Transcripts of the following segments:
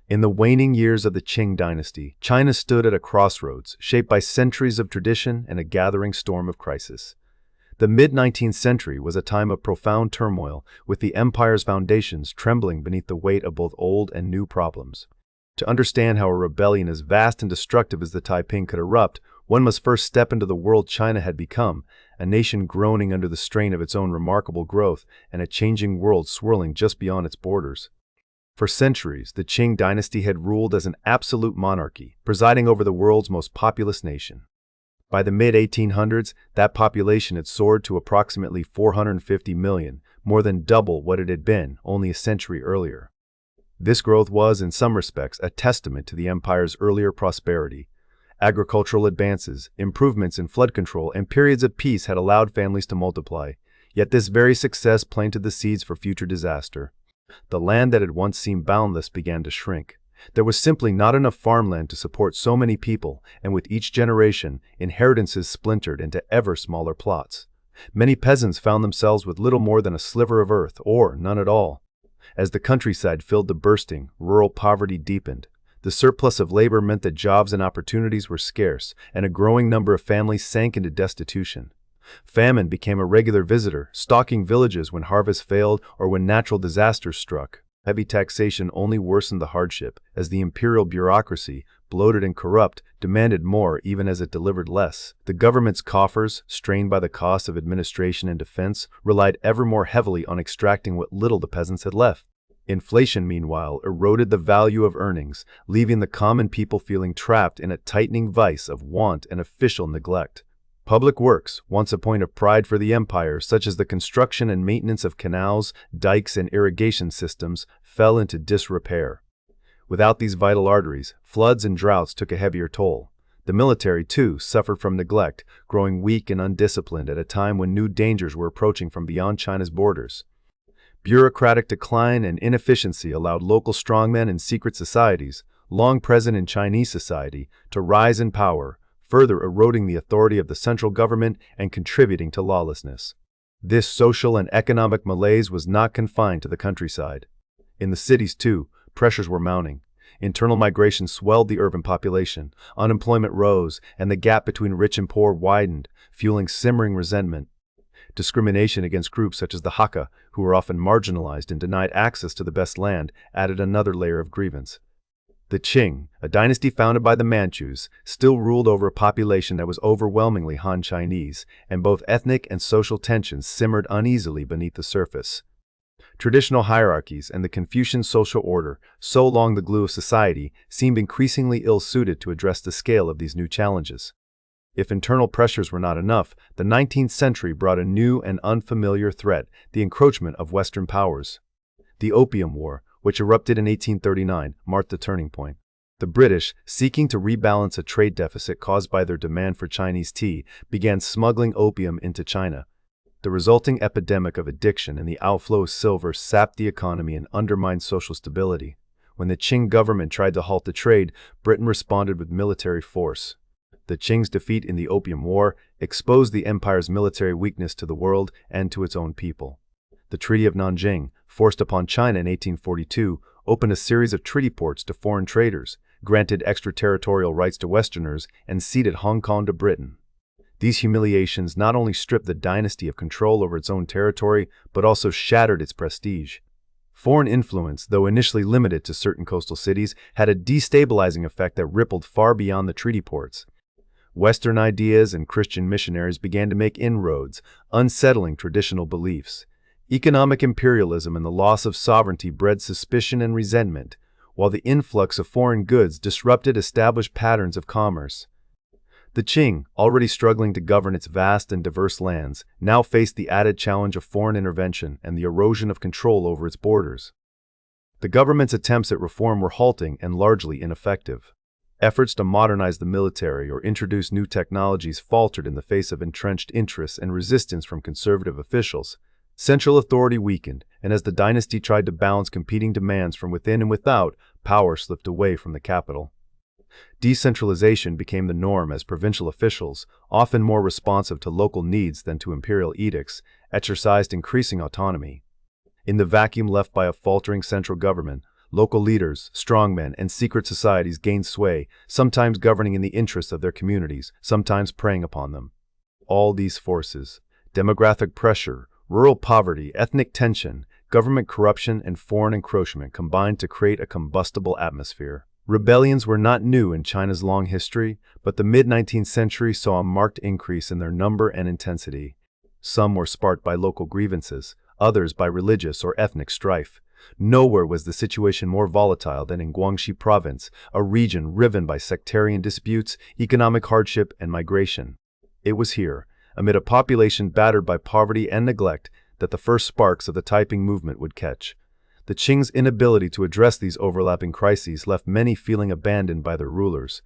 In the waning years of the Qing dynasty, China stood at a crossroads, shaped by centuries of tradition and a gathering storm of crisis. The mid-19th century was a time of profound turmoil, with the empire's foundations trembling beneath the weight of both old and new problems. To understand how a rebellion as vast and destructive as the Taiping could erupt, one must first step into the world China had become, a nation groaning under the strain of its own remarkable growth and a changing world swirling just beyond its borders. For centuries, the Qing dynasty had ruled as an absolute monarchy, presiding over the world's most populous nation. By the mid-1800s, that population had soared to approximately 450 million, more than double what it had been only a century earlier. This growth was, in some respects, a testament to the empire's earlier prosperity. Agricultural advances, improvements in flood control, and periods of peace had allowed families to multiply, yet this very success planted the seeds for future disaster. The land that had once seemed boundless began to shrink. There was simply not enough farmland to support so many people, and with each generation, inheritances splintered into ever smaller plots. Many peasants found themselves with little more than a sliver of earth, or none at all. As the countryside filled to bursting, rural poverty deepened. The surplus of labor meant that jobs and opportunities were scarce, and a growing number of families sank into destitution. Famine became a regular visitor, stalking villages when harvests failed or when natural disasters struck. Heavy taxation only worsened the hardship, as the imperial bureaucracy, bloated and corrupt, demanded more even as it delivered less. The government's coffers, strained by the cost of administration and defense, relied ever more heavily on extracting what little the peasants had left. Inflation, meanwhile, eroded the value of earnings, leaving the common people feeling trapped in a tightening vice of want and official neglect. Public works, once a point of pride for the empire, such as the construction and maintenance of canals, dikes, and irrigation systems, fell into disrepair. Without these vital arteries, floods and droughts took a heavier toll. The military, too, suffered from neglect, growing weak and undisciplined at a time when new dangers were approaching from beyond China's borders. Bureaucratic decline and inefficiency allowed local strongmen and secret societies, long present in Chinese society, to rise in power, further eroding the authority of the central government and contributing to lawlessness. This social and economic malaise was not confined to the countryside. In the cities, too, pressures were mounting. Internal migration swelled the urban population, unemployment rose, and the gap between rich and poor widened, fueling simmering resentment. Discrimination against groups such as the Hakka, who were often marginalized and denied access to the best land, added another layer of grievance. The Qing, a dynasty founded by the Manchus, still ruled over a population that was overwhelmingly Han Chinese, and both ethnic and social tensions simmered uneasily beneath the surface. Traditional hierarchies and the Confucian social order, so long the glue of society, seemed increasingly ill-suited to address the scale of these new challenges. If internal pressures were not enough, the 19th century brought a new and unfamiliar threat, the encroachment of Western powers. The Opium War, which erupted in 1839, marked the turning point. The British, seeking to rebalance a trade deficit caused by their demand for Chinese tea, began smuggling opium into China. The resulting epidemic of addiction and the outflow of silver sapped the economy and undermined social stability. When the Qing government tried to halt the trade, Britain responded with military force. The Qing's defeat in the Opium War exposed the empire's military weakness to the world and to its own people. The Treaty of Nanjing, forced upon China in 1842, opened a series of treaty ports to foreign traders, granted extraterritorial rights to Westerners, and ceded Hong Kong to Britain. These humiliations not only stripped the dynasty of control over its own territory, but also shattered its prestige. Foreign influence, though initially limited to certain coastal cities, had a destabilizing effect that rippled far beyond the treaty ports. Western ideas and Christian missionaries began to make inroads, unsettling traditional beliefs. Economic imperialism and the loss of sovereignty bred suspicion and resentment, while the influx of foreign goods disrupted established patterns of commerce. The Qing, already struggling to govern its vast and diverse lands, now faced the added challenge of foreign intervention and the erosion of control over its borders. The government's attempts at reform were halting and largely ineffective. Efforts to modernize the military or introduce new technologies faltered in the face of entrenched interests and resistance from conservative officials. Central authority weakened, and as the dynasty tried to balance competing demands from within and without, power slipped away from the capital. Decentralization became the norm as provincial officials, often more responsive to local needs than to imperial edicts, exercised increasing autonomy. In the vacuum left by a faltering central government, Local leaders, strongmen, and secret societies gained sway, sometimes governing in the interests of their communities, sometimes preying upon them. All these forces, demographic pressure, rural poverty, ethnic tension, government corruption, and foreign encroachment combined to create a combustible atmosphere. Rebellions were not new in China's long history, but the mid-19th century saw a marked increase in their number and intensity. Some were sparked by local grievances, others by religious or ethnic strife. Nowhere was the situation more volatile than in Guangxi province, a region riven by sectarian disputes, economic hardship, and migration. It was here, amid a population battered by poverty and neglect, that the first sparks of the Taiping movement would catch. The Qing's inability to address these overlapping crises left many feeling abandoned by their rulers.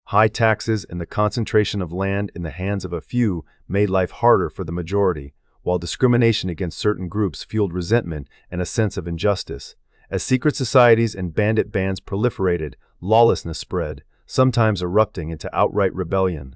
High taxes and the concentration of land in the hands of a few made life harder for the majority, while discrimination against certain groups fueled resentment and a sense of injustice. As secret societies and bandit bands proliferated, lawlessness spread, sometimes erupting into outright rebellion.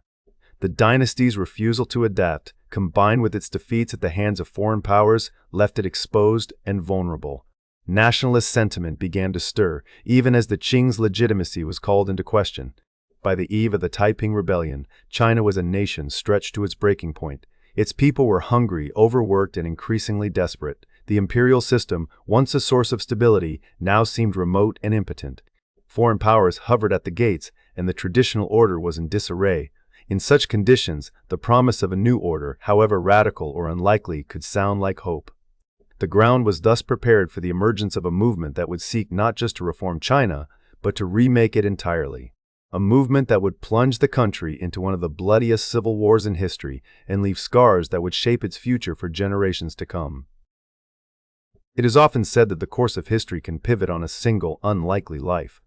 The dynasty's refusal to adapt, combined with its defeats at the hands of foreign powers, left it exposed and vulnerable. Nationalist sentiment began to stir, even as the Qing's legitimacy was called into question. By the eve of the Taiping Rebellion, China was a nation stretched to its breaking point. Its people were hungry, overworked, and increasingly desperate. The imperial system, once a source of stability, now seemed remote and impotent. Foreign powers hovered at the gates, and the traditional order was in disarray. In such conditions, the promise of a new order, however radical or unlikely, could sound like hope. The ground was thus prepared for the emergence of a movement that would seek not just to reform China, but to remake it entirely. A movement that would plunge the country into one of the bloodiest civil wars in history and leave scars that would shape its future for generations to come. It is often said that the course of history can pivot on a single, unlikely life.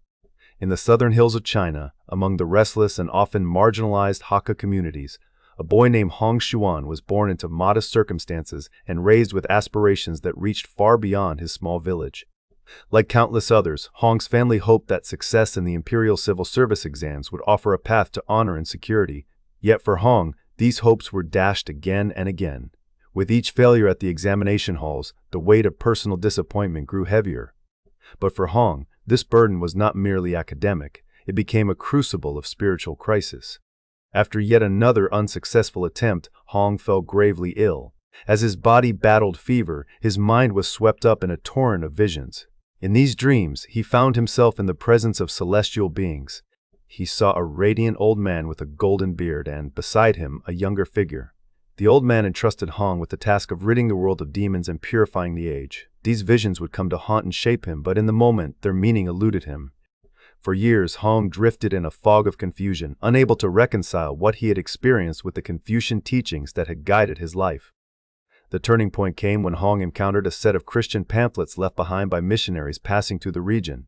In the southern hills of China, among the restless and often marginalized Hakka communities, a boy named Hong Xiuquan was born into modest circumstances and raised with aspirations that reached far beyond his small village. Like countless others, Hong's family hoped that success in the imperial civil service exams would offer a path to honor and security. Yet for Hong, these hopes were dashed again and again. With each failure at the examination halls, the weight of personal disappointment grew heavier. But for Hong, this burden was not merely academic, it became a crucible of spiritual crisis. After yet another unsuccessful attempt, Hong fell gravely ill. As his body battled fever, his mind was swept up in a torrent of visions. In these dreams, he found himself in the presence of celestial beings. He saw a radiant old man with a golden beard and, beside him, a younger figure. The old man entrusted Hong with the task of ridding the world of demons and purifying the age. These visions would come to haunt and shape him, but in the moment, their meaning eluded him. For years, Hong drifted in a fog of confusion, unable to reconcile what he had experienced with the Confucian teachings that had guided his life. The turning point came when Hong encountered a set of Christian pamphlets left behind by missionaries passing through the region.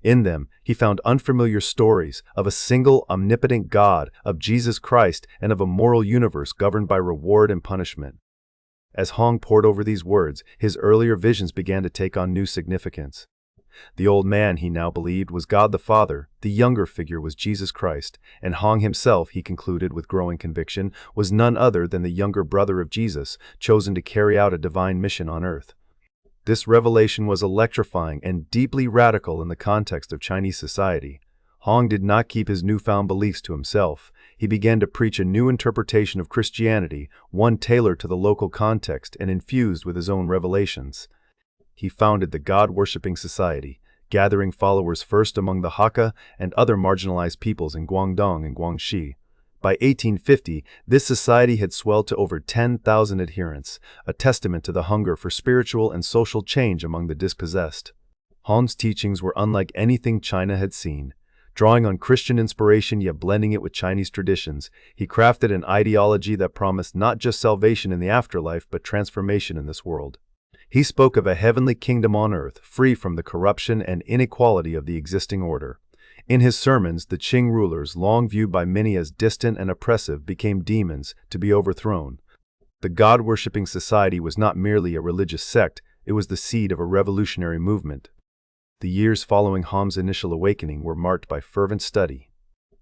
In them, he found unfamiliar stories of a single omnipotent God, of Jesus Christ, and of a moral universe governed by reward and punishment. As Hong pored over these words, his earlier visions began to take on new significance. The old man, he now believed, was God the Father, the younger figure was Jesus Christ, and Hong himself, he concluded with growing conviction, was none other than the younger brother of Jesus, chosen to carry out a divine mission on earth. This revelation was electrifying and deeply radical in the context of Chinese society. Hong did not keep his newfound beliefs to himself. He began to preach a new interpretation of Christianity, one tailored to the local context and infused with his own revelations. He founded the God-worshipping society, gathering followers first among the Hakka and other marginalized peoples in Guangdong and Guangxi. By 1850, this society had swelled to over 10,000 adherents, a testament to the hunger for spiritual and social change among the dispossessed. Hong's teachings were unlike anything China had seen. Drawing on Christian inspiration yet blending it with Chinese traditions, he crafted an ideology that promised not just salvation in the afterlife but transformation in this world. He spoke of a heavenly kingdom on earth, free from the corruption and inequality of the existing order. In his sermons, the Qing rulers, long viewed by many as distant and oppressive, became demons to be overthrown. The God-worshipping society was not merely a religious sect, it was the seed of a revolutionary movement. The years following Hong's initial awakening were marked by fervent study.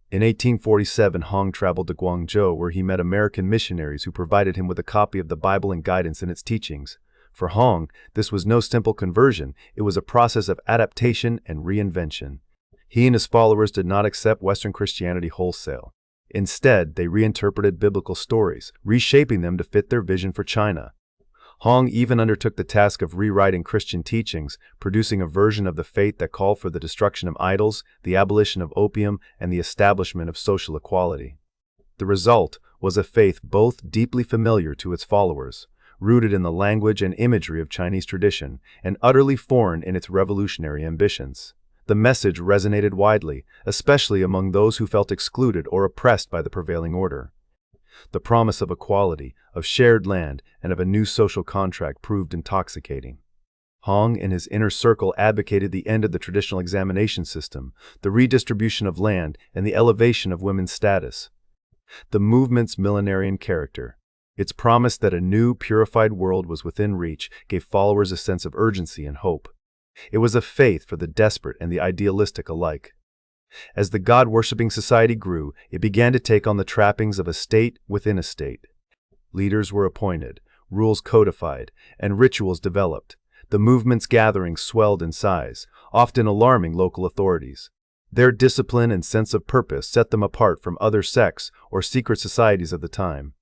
In 1847, Hong traveled to Guangzhou, where he met American missionaries who provided him with a copy of the Bible and guidance in its teachings. For Hong, this was no simple conversion, it was a process of adaptation and reinvention. He and his followers did not accept Western Christianity wholesale. Instead, they reinterpreted biblical stories, reshaping them to fit their vision for China. Hong even undertook the task of rewriting Christian teachings, producing a version of the faith that called for the destruction of idols, the abolition of opium, and the establishment of social equality. The result was a faith both deeply familiar to its followers, rooted in the language and imagery of Chinese tradition, and utterly foreign in its revolutionary ambitions. The message resonated widely, especially among those who felt excluded or oppressed by the prevailing order. The promise of equality, of shared land, and of a new social contract proved intoxicating. Hong and his inner circle advocated the end of the traditional examination system, the redistribution of land, and the elevation of women's status. The movement's millenarian character, its promise that a new, purified world was within reach, gave followers a sense of urgency and hope. It was a faith for the desperate and the idealistic alike. As the God-worshipping society grew, it began to take on the trappings of a state within a state. Leaders were appointed, rules codified, and rituals developed. The movement's gatherings swelled in size, often alarming local authorities. Their discipline and sense of purpose set them apart from other sects or secret societies of the time.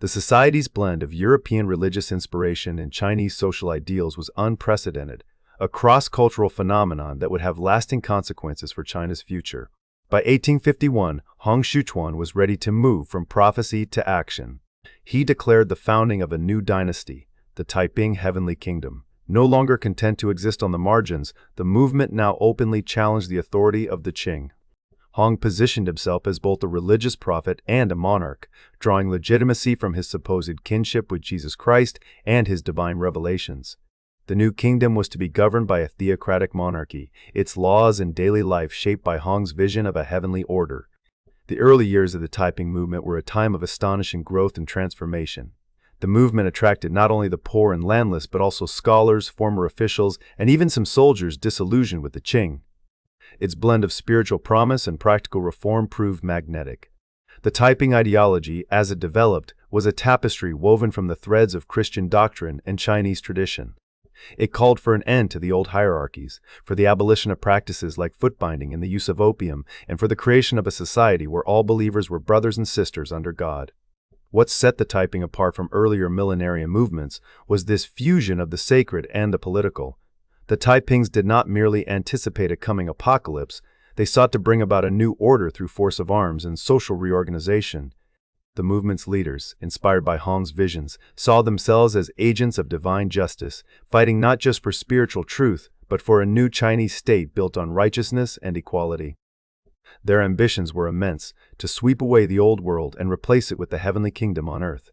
The society's blend of European religious inspiration and Chinese social ideals was unprecedented, a cross-cultural phenomenon that would have lasting consequences for China's future. By 1851, Hong Xiuquan was ready to move from prophecy to action. He declared the founding of a new dynasty, the Taiping Heavenly Kingdom. No longer content to exist on the margins, the movement now openly challenged the authority of the Qing. Hong positioned himself as both a religious prophet and a monarch, drawing legitimacy from his supposed kinship with Jesus Christ and his divine revelations. The new kingdom was to be governed by a theocratic monarchy, its laws and daily life shaped by Hong's vision of a heavenly order. The early years of the Taiping movement were a time of astonishing growth and transformation. The movement attracted not only the poor and landless but also scholars, former officials, and even some soldiers disillusioned with the Qing. Its blend of spiritual promise and practical reform proved magnetic. The Taiping ideology, as it developed, was a tapestry woven from the threads of Christian doctrine and Chinese tradition. It called for an end to the old hierarchies, for the abolition of practices like foot-binding and the use of opium, and for the creation of a society where all believers were brothers and sisters under God. What set the Taiping apart from earlier millenarian movements was this fusion of the sacred and the political. The Taipings did not merely anticipate a coming apocalypse, they sought to bring about a new order through force of arms and social reorganization. The movement's leaders, inspired by Hong's visions, saw themselves as agents of divine justice, fighting not just for spiritual truth, but for a new Chinese state built on righteousness and equality. Their ambitions were immense, to sweep away the old world and replace it with the heavenly kingdom on earth.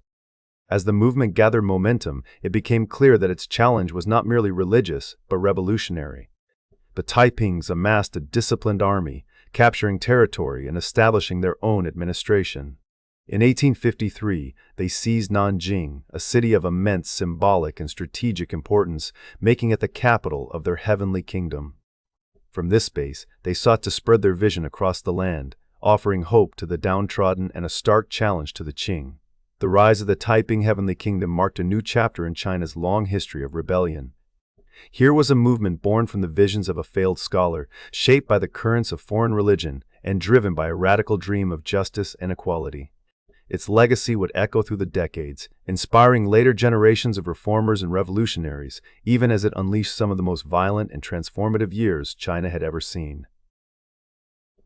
As the movement gathered momentum, it became clear that its challenge was not merely religious, but revolutionary. The Taipings amassed a disciplined army, capturing territory and establishing their own administration. In 1853, they seized Nanjing, a city of immense symbolic and strategic importance, making it the capital of their heavenly kingdom. From this base, they sought to spread their vision across the land, offering hope to the downtrodden and a stark challenge to the Qing. The rise of the Taiping Heavenly Kingdom marked a new chapter in China's long history of rebellion. Here was a movement born from the visions of a failed scholar, shaped by the currents of foreign religion, and driven by a radical dream of justice and equality. Its legacy would echo through the decades, inspiring later generations of reformers and revolutionaries, even as it unleashed some of the most violent and transformative years China had ever seen.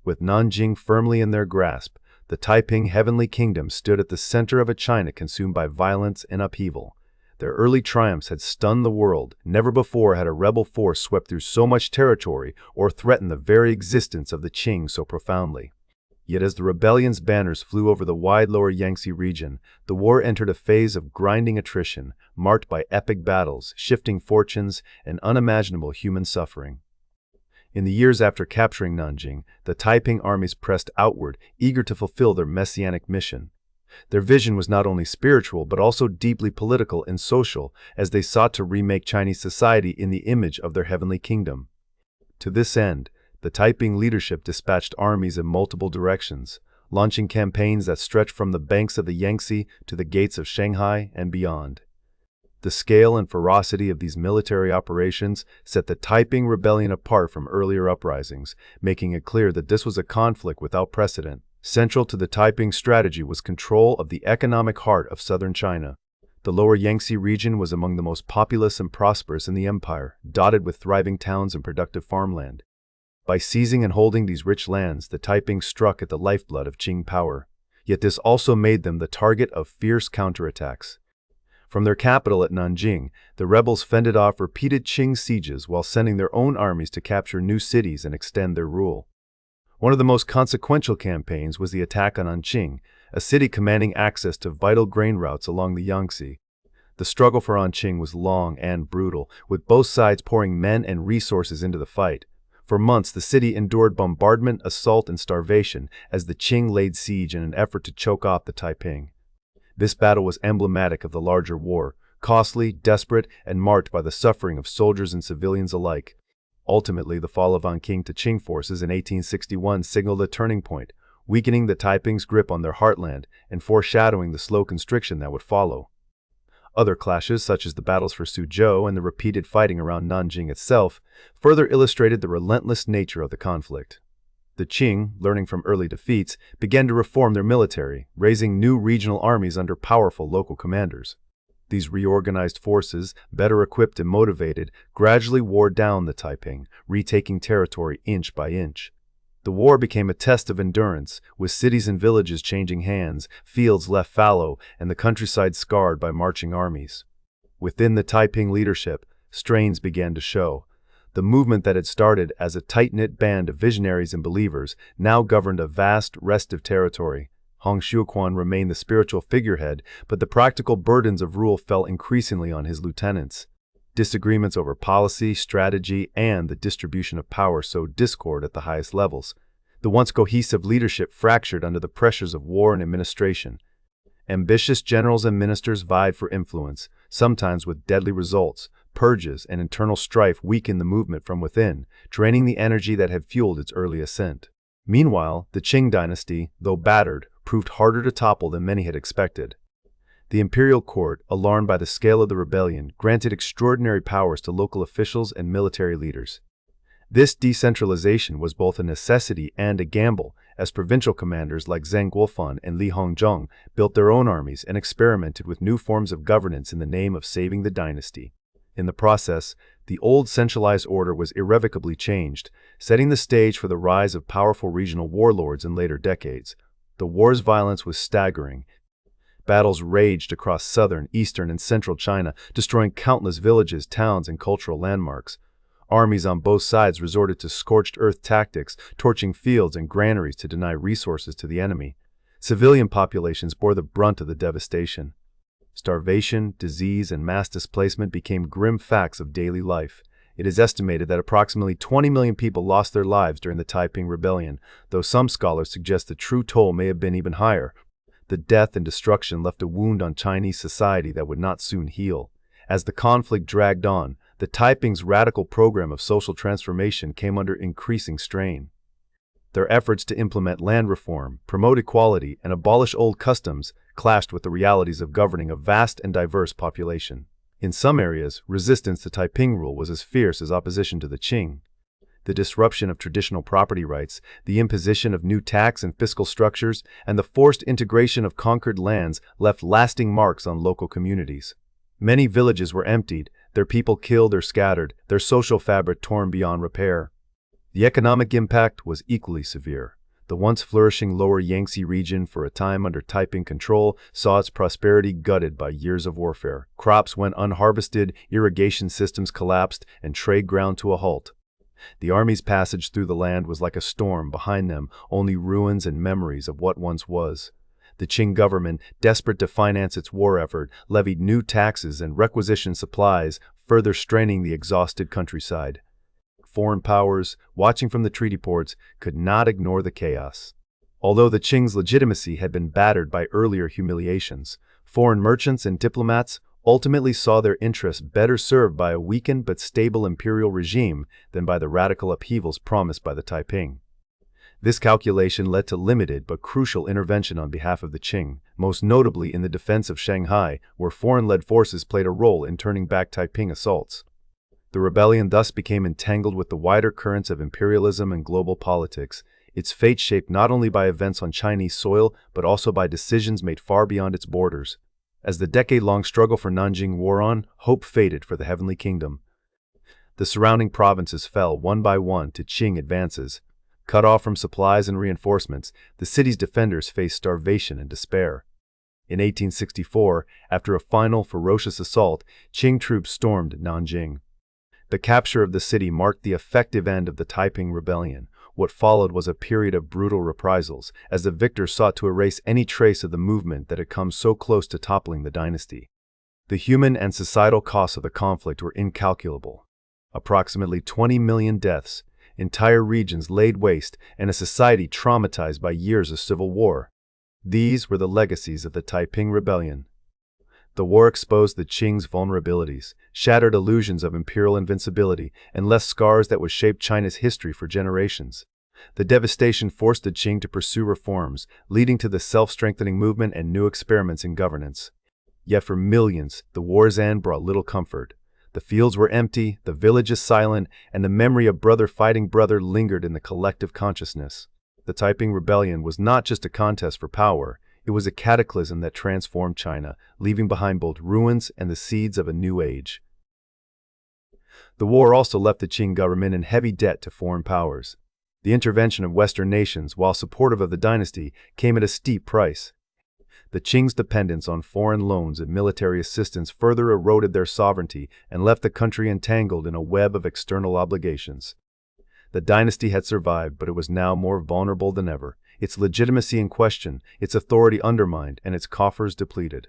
With Nanjing firmly in their grasp, the Taiping Heavenly Kingdom stood at the center of a China consumed by violence and upheaval. Their early triumphs had stunned the world. Never before had a rebel force swept through so much territory or threatened the very existence of the Qing so profoundly. Yet as the rebellion's banners flew over the wide lower Yangtze region, the war entered a phase of grinding attrition, marked by epic battles, shifting fortunes, and unimaginable human suffering. In the years after capturing Nanjing, the Taiping armies pressed outward, eager to fulfill their messianic mission. Their vision was not only spiritual but also deeply political and social, as they sought to remake Chinese society in the image of their heavenly kingdom. To this end, the Taiping leadership dispatched armies in multiple directions, launching campaigns that stretched from the banks of the Yangtze to the gates of Shanghai and beyond. The scale and ferocity of these military operations set the Taiping Rebellion apart from earlier uprisings, making it clear that this was a conflict without precedent. Central to the Taiping strategy was control of the economic heart of southern China. The lower Yangtze region was among the most populous and prosperous in the empire, dotted with thriving towns and productive farmland. By seizing and holding these rich lands, the Taiping struck at the lifeblood of Qing power. Yet this also made them the target of fierce counterattacks. From their capital at Nanjing, the rebels fended off repeated Qing sieges while sending their own armies to capture new cities and extend their rule. One of the most consequential campaigns was the attack on Anqing, a city commanding access to vital grain routes along the Yangtze. The struggle for Anqing was long and brutal, with both sides pouring men and resources into the fight. For months, the city endured bombardment, assault, and starvation as the Qing laid siege in an effort to choke off the Taiping. This battle was emblematic of the larger war, costly, desperate, and marked by the suffering of soldiers and civilians alike. Ultimately, the fall of Anqing to Qing forces in 1861 signaled a turning point, weakening the Taiping's grip on their heartland and foreshadowing the slow constriction that would follow. Other clashes, such as the battles for Suzhou and the repeated fighting around Nanjing itself, further illustrated the relentless nature of the conflict. The Qing, learning from early defeats, began to reform their military, raising new regional armies under powerful local commanders. These reorganized forces, better equipped and motivated, gradually wore down the Taiping, retaking territory inch by inch. The war became a test of endurance, with cities and villages changing hands, fields left fallow, and the countryside scarred by marching armies. Within the Taiping leadership, strains began to show. The movement that had started as a tight-knit band of visionaries and believers now governed a vast, restive territory. Hong Xiuquan remained the spiritual figurehead, but the practical burdens of rule fell increasingly on his lieutenants. Disagreements over policy, strategy, and the distribution of power sowed discord at the highest levels. The once cohesive leadership fractured under the pressures of war and administration. Ambitious generals and ministers vied for influence, sometimes with deadly results. Purges and internal strife weakened the movement from within, draining the energy that had fueled its early ascent. Meanwhile, the Qing dynasty, though battered, proved harder to topple than many had expected. The imperial court, alarmed by the scale of the rebellion, granted extraordinary powers to local officials and military leaders. This decentralization was both a necessity and a gamble, as provincial commanders like Zheng Guofan and Li Hongzhong built their own armies and experimented with new forms of governance in the name of saving the dynasty. In the process, the old centralized order was irrevocably changed, setting the stage for the rise of powerful regional warlords in later decades. The war's violence was staggering. Battles raged across southern, eastern, and central China, destroying countless villages, towns, and cultural landmarks. Armies on both sides resorted to scorched earth tactics, torching fields and granaries to deny resources to the enemy. Civilian populations bore the brunt of the devastation. Starvation, disease, and mass displacement became grim facts of daily life. It is estimated that approximately 20 million people lost their lives during the Taiping Rebellion, though some scholars suggest the true toll may have been even higher. The death and destruction left a wound on Chinese society that would not soon heal. As the conflict dragged on, the Taiping's radical program of social transformation came under increasing strain. Their efforts to implement land reform, promote equality, and abolish old customs clashed with the realities of governing a vast and diverse population. In some areas, resistance to Taiping rule was as fierce as opposition to the Qing. The disruption of traditional property rights, the imposition of new tax and fiscal structures, and the forced integration of conquered lands left lasting marks on local communities. Many villages were emptied, their people killed or scattered, their social fabric torn beyond repair. The economic impact was equally severe. The once flourishing lower Yangtze region, for a time under Taiping control, saw its prosperity gutted by years of warfare. Crops went unharvested, irrigation systems collapsed, and trade ground to a halt. The army's passage through the land was like a storm. Behind them, only ruins and memories of what once was. The Qing government, desperate to finance its war effort, levied new taxes and requisitioned supplies, further straining the exhausted countryside. Foreign powers, watching from the treaty ports, could not ignore the chaos. Although the Qing's legitimacy had been battered by earlier humiliations, foreign merchants and diplomats ultimately saw their interests better served by a weakened but stable imperial regime than by the radical upheavals promised by the Taiping. This calculation led to limited but crucial intervention on behalf of the Qing, most notably in the defense of Shanghai, where foreign-led forces played a role in turning back Taiping assaults. The rebellion thus became entangled with the wider currents of imperialism and global politics, its fate shaped not only by events on Chinese soil but also by decisions made far beyond its borders. As the decade-long struggle for Nanjing wore on, hope faded for the Heavenly Kingdom. The surrounding provinces fell one by one to Qing advances. Cut off from supplies and reinforcements, the city's defenders faced starvation and despair. In 1864, after a final ferocious assault, Qing troops stormed Nanjing. The capture of the city marked the effective end of the Taiping Rebellion. What followed was a period of brutal reprisals, as the victors sought to erase any trace of the movement that had come so close to toppling the dynasty. The human and societal costs of the conflict were incalculable. Approximately 20 million deaths, entire regions laid waste, and a society traumatized by years of civil war. These were the legacies of the Taiping Rebellion. The war exposed the Qing's vulnerabilities, shattered illusions of imperial invincibility, and left scars that would shape China's history for generations. The devastation forced the Qing to pursue reforms, leading to the self-strengthening movement and new experiments in governance. Yet for millions, the war's end brought little comfort. The fields were empty, the villages silent, and the memory of brother fighting brother lingered in the collective consciousness. The Taiping Rebellion was not just a contest for power, it was a cataclysm that transformed China, leaving behind both ruins and the seeds of a new age. The war also left the Qing government in heavy debt to foreign powers. The intervention of Western nations, while supportive of the dynasty, came at a steep price. The Qing's dependence on foreign loans and military assistance further eroded their sovereignty and left the country entangled in a web of external obligations. The dynasty had survived, but it was now more vulnerable than ever, its legitimacy in question, its authority undermined, and its coffers depleted.